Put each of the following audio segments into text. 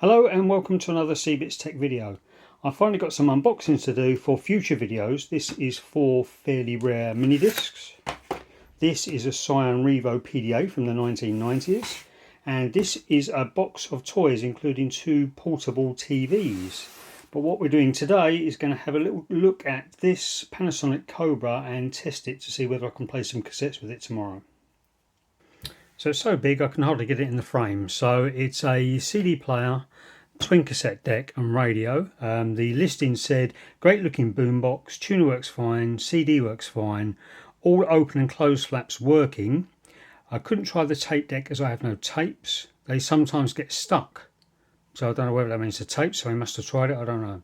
Hello and welcome to another CBits Tech video. I finally got some unboxings to do for future videos. This is for fairly rare mini discs. This is a Scion Revo PDA from the 1990s, and this is a box of toys including two portable TVs. But what we're doing today is going to have a little look at this Panasonic Cobra and test it to see whether I can play some cassettes with it tomorrow. So it's so big I can hardly get it in the frame. So it's a CD player, twin cassette deck and radio. The listing said great looking boombox, tuner works fine, CD works fine, all open and closed flaps working. I couldn't try the tape deck as I have no tapes. They sometimes get stuck. So I don't know whether that means the tape, so I must have tried it, I don't know.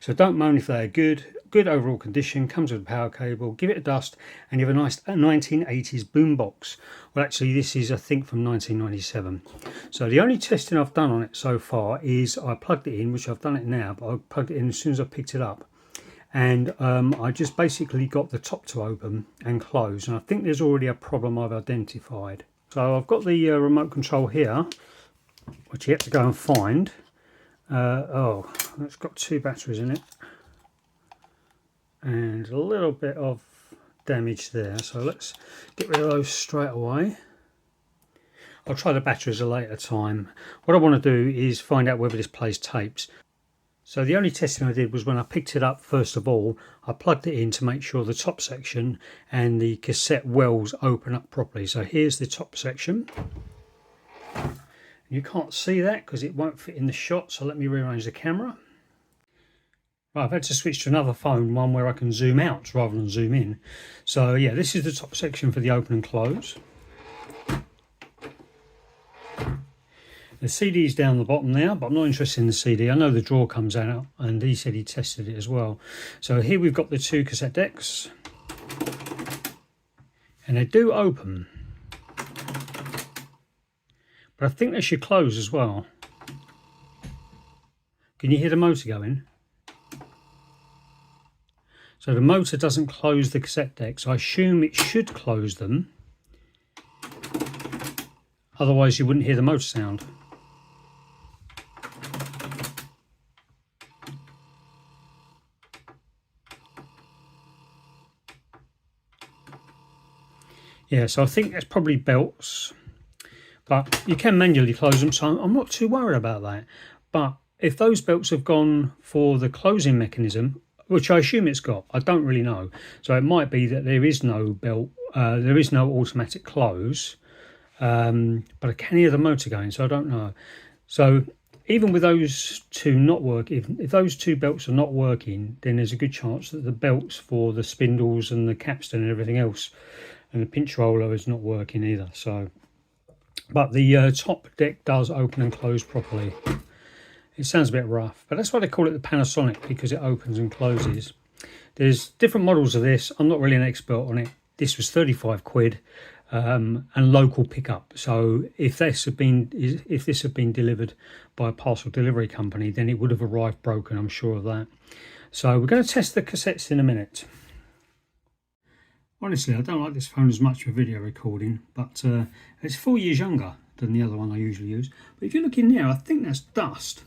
So don't moan if they're good. Good overall condition, comes with a power cable, give it a dust, and you have a nice 1980s boombox. Well, actually, this is, I think, from 1997. So the only testing I've done on it so far is I plugged it in, which I've done it now, but I plugged it in as soon as I picked it up. And I just basically got the top to open and close, and I think there's already a problem I've identified. So I've got the remote control here, which you have to go and find. Oh, it's got two batteries in it. And a little bit of damage there, so let's get rid of those straight away. I'll try the batteries a later time. What I want to do is find out whether this plays tapes. So the only testing I did was when I picked it up, first of all, I plugged it in to make sure the top section and the cassette wells open up properly. So here's the top section. You can't see that because it won't fit in the shot, so let me rearrange the camera. Right, I've had to switch to another phone, one where I can zoom out rather than zoom in. So yeah, this is the top section for the open and close. The CD is down the bottom now, but I'm not interested in the CD. I know the drawer comes out, and he said he tested it as well. So here we've got the two cassette decks, and they do open. But I think they should close as well. Can you hear the motor going? So the motor doesn't close the cassette decks. I assume it should close them. Otherwise you wouldn't hear the motor sound. Yeah, so I think that's probably belts. But you can manually close them, so I'm not too worried about that. But if those belts have gone for the closing mechanism, which I assume it's got, I don't really know. So it might be that there is no belt, there is no automatic close, but I can hear the motor going, so I don't know. So even with those two not working, if those two belts are not working, then there's a good chance that the belts for the spindles and the capstan and everything else, and the pinch roller is not working either. So, but the top deck does open and close properly. It sounds a bit rough, but that's why they call it the Panasonic, because it opens and closes. There's different models of this. I'm not really an expert on it. This was 35 quid and local pickup. So if this had been delivered by a parcel delivery company, then it would have arrived broken, I'm sure of that. So we're going to test the cassettes in a minute. Honestly, I don't like this phone as much for video recording, but it's 4 years younger than the other one I usually use. But if you look in there, I think that's dust.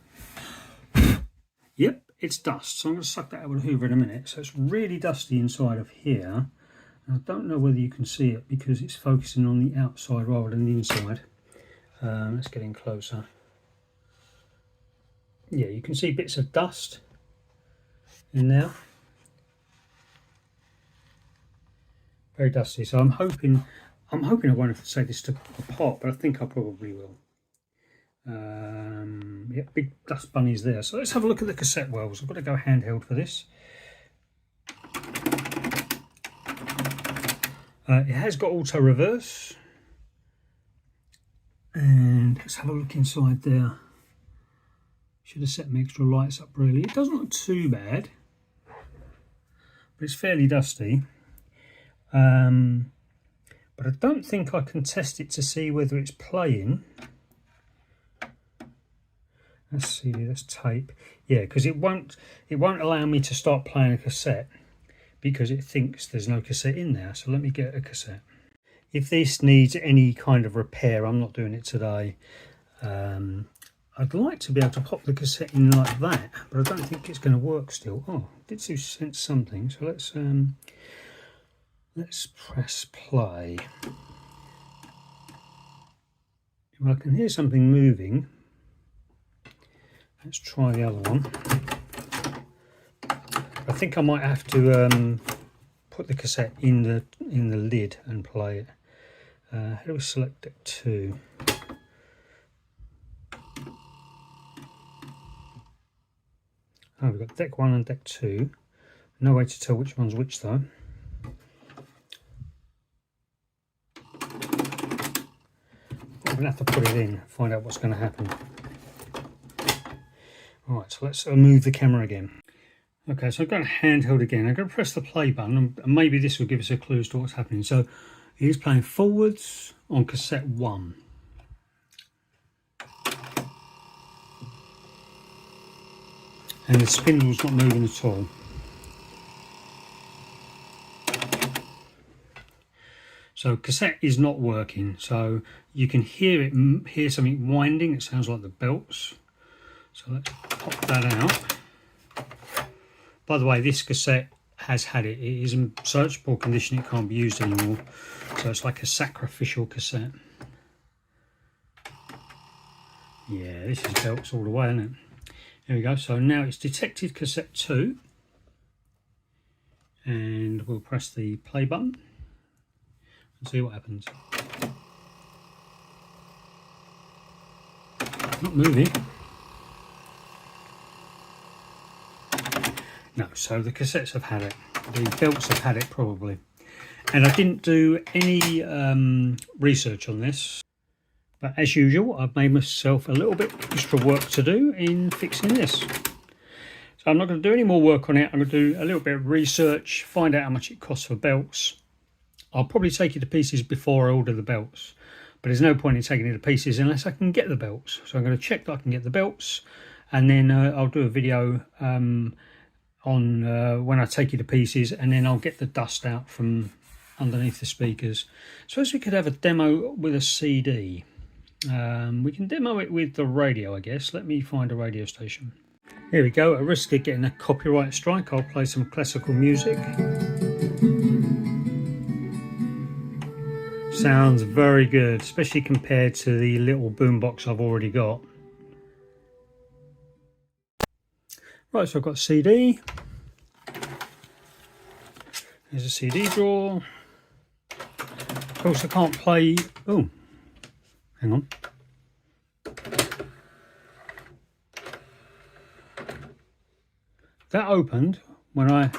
Yep, it's dust. So I'm going to suck that out with a hoover in a minute. So it's really dusty inside of here. And I don't know whether you can see it because it's focusing on the outside rather than the inside. Let's get in closer. Yeah, you can see bits of dust in there. Very dusty. So I'm hoping I won't have to take this apart, but I think I probably will. Yeah, big dust bunnies there. So let's have a look at the cassette wells. I've got to go handheld for this. It has got auto reverse, and let's have a look inside there. Should have set my extra lights up really. It doesn't look too bad, but it's fairly dusty. But I don't think I can test it to see whether it's playing. Let's see, that's tape. Yeah, because it won't allow me to start playing a cassette because it thinks there's no cassette in there. So let me get a cassette. If this needs any kind of repair, I'm not doing it today. I'd like to be able to pop the cassette in like that, but I don't think it's going to work still. Oh, it did sense something. So let's press play. Well, I can hear something moving. Let's try the other one. I think I might have to put the cassette in the lid and play it. How do we select deck 2? Oh, we've got deck 1 and deck 2. No way to tell which one's which though. I'm going to have to put it in, find out what's going to happen. Alright, so let's move the camera again. Okay, so I've got a handheld again. I'm going to press the play button and maybe this will give us a clue as to what's happening. So it is playing forwards on cassette 1. And the spindle's not moving at all. So cassette is not working. So you can hear something winding. It sounds like the belts. So let's pop that out. By the way, this cassette has had it. It is in such poor condition it can't be used anymore. So it's like a sacrificial cassette. Yeah, this is belts all the way, isn't it? There we go. So now it's detected cassette 2. And we'll press the play button and see what happens. Not moving. No, so the cassettes have had it. The belts have had it probably. And I didn't do any research on this. But as usual, I've made myself a little bit extra work to do in fixing this. So I'm not going to do any more work on it. I'm going to do a little bit of research, find out how much it costs for belts. I'll probably take it to pieces before I order the belts. But there's no point in taking it to pieces unless I can get the belts. So I'm going to check that I can get the belts. And then I'll do a video on when I take it to pieces. And then I'll get the dust out from underneath the speakers. Suppose we could have a demo with a CD. We can demo it with the radio, I guess. Let me find a radio station. Here we go. At risk of getting a copyright strike, I'll play some classical music. Sounds very good, especially compared to the little boombox I've already got. Right, so I've got a CD. There's a CD drawer. Of course, I can't play... Oh, hang on. That opened when I...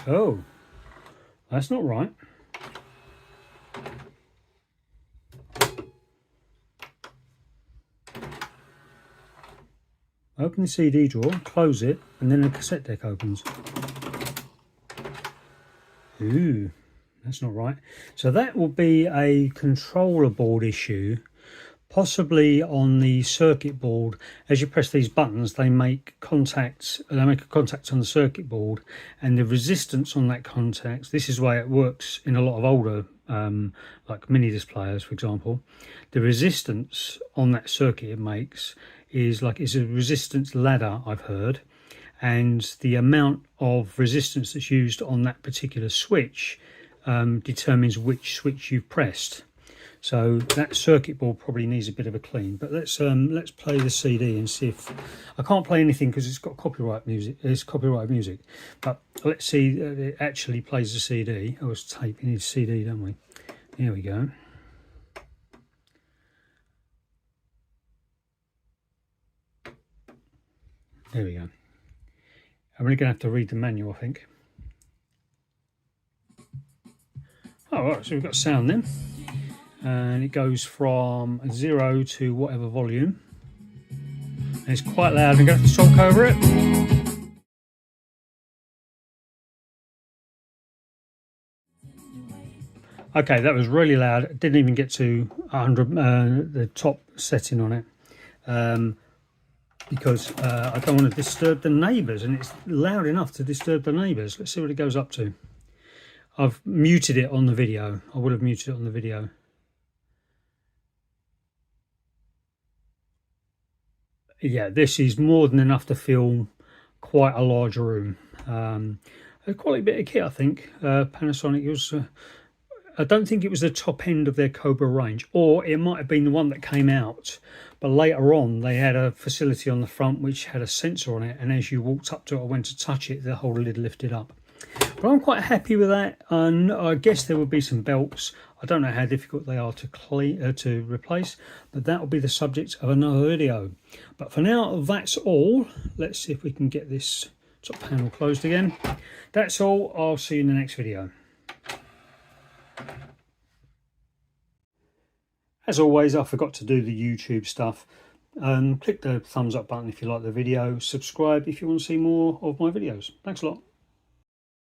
Oh, that's not right. Open the CD drawer, close it, and then the cassette deck opens. Ooh, that's not right. So that will be a controller board issue, possibly on the circuit board. As you press these buttons, they make contacts. They make a contact on the circuit board, and the resistance on that contact. This is the way it works in a lot of older, like mini disc players, for example. The resistance on that circuit it makes is a resistance ladder, I've heard, and the amount of resistance that's used on that particular switch determines which switch you've pressed. So that circuit board probably needs a bit of a clean. But let's play the CD and see if I can't play anything because it's got copyright music. It's copyright music. But let's see it actually plays the CD. Oh, it's tape. You need a CD, don't we? Here we go. There we go. I'm really going to have to read the manual, I think. Oh, right, so we've got sound then. And it goes from 0 to whatever volume. And it's quite loud. I'm going to have to talk over it. Okay, that was really loud. It didn't even get to 100, the top setting on it. Because I don't want to disturb the neighbours, and it's loud enough to disturb the neighbours. Let's see what it goes up to. I've muted it on the video. I would have muted it on the video. Yeah, this is more than enough to film quite a large room. A quality bit of kit, I think. Panasonic was, I don't think it was the top end of their Cobra range, or it might have been the one that came out. But later on, they had a facility on the front which had a sensor on it, and as you walked up to it or went to touch it, the whole lid lifted up. But I'm quite happy with that, and I guess there will be some belts. I don't know how difficult they are to clean, to replace, but that will be the subject of another video. But for now, that's all. Let's see if we can get this top panel closed again. That's all. I'll see you in the next video. As always, I forgot to do the YouTube stuff. Click the thumbs up button if you like the video. Subscribe if you want to see more of my videos. Thanks a lot.